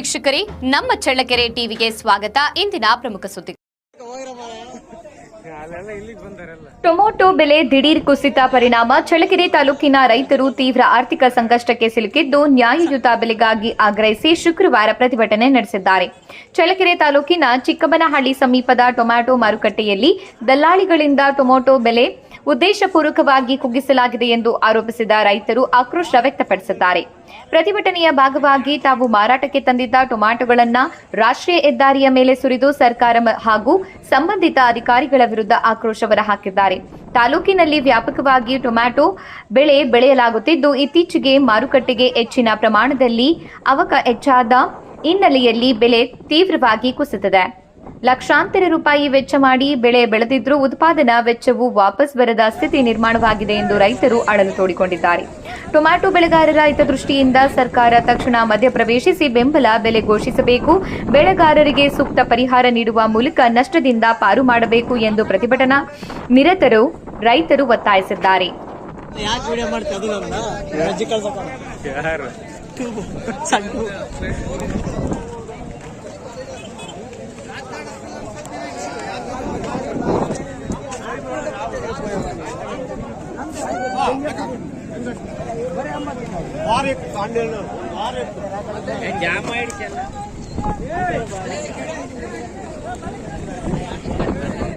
ವೀಕ್ಷಕರೇ, ನಮ್ಮ ಚಳ್ಳಕೆರೆ ಟಿವಿಗೆ ಸ್ವಾಗತ. ಇಂದಿನ ಪ್ರಮುಖ ಸುದ್ದಿ. ಟೊಮೊಟೊ ಬೆಲೆ ದಿಢೀರ್ ಕುಸಿತ ಪರಿಣಾಮ ಚಳ್ಳಕೆರೆ ತಾಲೂಕಿನ ರೈತರು ತೀವ್ರ ಆರ್ಥಿಕ ಸಂಕಷ್ಟಕ್ಕೆ ಸಿಲುಕಿದ್ದು ನ್ಯಾಯಯುತ ಬೆಲೆಗಾಗಿ ಆಗ್ರಹಿಸಿ ಶುಕ್ರವಾರ ಪ್ರತಿಭಟನೆ ನಡೆಸಿದ್ದಾರೆ. ಚಳ್ಳಕೆರೆ ತಾಲೂಕಿನ ಚಿಕ್ಕಬನಹಳ್ಳಿ ಸಮೀಪದ ಟೊಮ್ಯಾಟೊ ಮಾರುಕಟ್ಟೆಯಲ್ಲಿ ದಲ್ಲಾಳಿಗಳಿಂದ ಟೊಮೊಟೊ ಬೆಲೆ ಉದ್ದೇಶಪೂರ್ವಕವಾಗಿ ಕುಗ್ಗಿಸಲಾಗಿದೆ ಎಂದು ಆರೋಪಿಸಿದ ರೈತರು ಆಕ್ರೋಶ ವ್ಯಕ್ತಪಡಿಸಿದ್ದಾರೆ. ಪ್ರತಿಭಟನೆಯ ಭಾಗವಾಗಿ ತಾವು ಮಾರಾಟಕ್ಕೆ ತಂದಿದ್ದ ಟೊಮ್ಯಾಟೊಗಳನ್ನು ರಾಷ್ಟ್ರೀಯ ಹೆದ್ದಾರಿಯ ಮೇಲೆ ಸುರಿದು ಸರ್ಕಾರ ಹಾಗೂ ಸಂಬಂಧಿತ ಅಧಿಕಾರಿಗಳ ವಿರುದ್ಧ ಆಕ್ರೋಶ ಹೊರಹಾಕಿದ್ದಾರೆ. ತಾಲೂಕಿನಲ್ಲಿ ವ್ಯಾಪಕವಾಗಿ ಟೊಮ್ಯಾಟೊ ಬೆಳೆ ಬೆಳೆಯಲಾಗುತ್ತಿದ್ದು ಇತ್ತೀಚೆಗೆ ಮಾರುಕಟ್ಟೆಗೆ ಹೆಚ್ಚಿನ ಪ್ರಮಾಣದಲ್ಲಿ ಅವಕ ಹೆಚ್ಚಾದ ಹಿನ್ನೆಲೆಯಲ್ಲಿ ಬೆಲೆ ತೀವ್ರವಾಗಿ ಕುಸಿದಿದೆ. ಲಕ್ಷಾಂತರ ರೂಪಾಯಿ ವೆಚ್ಚ ಮಾಡಿ ಬೆಳೆ ಬೆಳೆದಿದ್ರೂ ಉತ್ಪಾದನಾ ವೆಚ್ಚವು ವಾಪಸ್ ಬರದ ಸ್ಥಿತಿ ನಿರ್ಮಾಣವಾಗಿದೆ ಎಂದು ರೈತರು ಅಳಲು ತೋಡಿಕೊಂಡಿದ್ದಾರೆ. ಟೊಮ್ಯಾಟೊ ಬೆಳೆಗಾರರ ಹಿತದೃಷ್ಟಿಯಿಂದ ಸರ್ಕಾರ ತಕ್ಷಣ ಮಧ್ಯಪ್ರವೇಶಿಸಿ ಬೆಂಬಲ ಬೆಲೆ ಘೋಷಿಸಬೇಕು, ಬೆಳೆಗಾರರಿಗೆ ಸೂಕ್ತ ಪರಿಹಾರ ನೀಡುವ ಮೂಲಕ ನಷ್ಟದಿಂದ ಪಾರು ಮಾಡಬೇಕು ಎಂದು ಪ್ರತಿಭಟನಾ ನಿರತರು ರೈತರು ಒತ್ತಾಯಿಸಿದ್ದಾರೆ. ಜಾಮ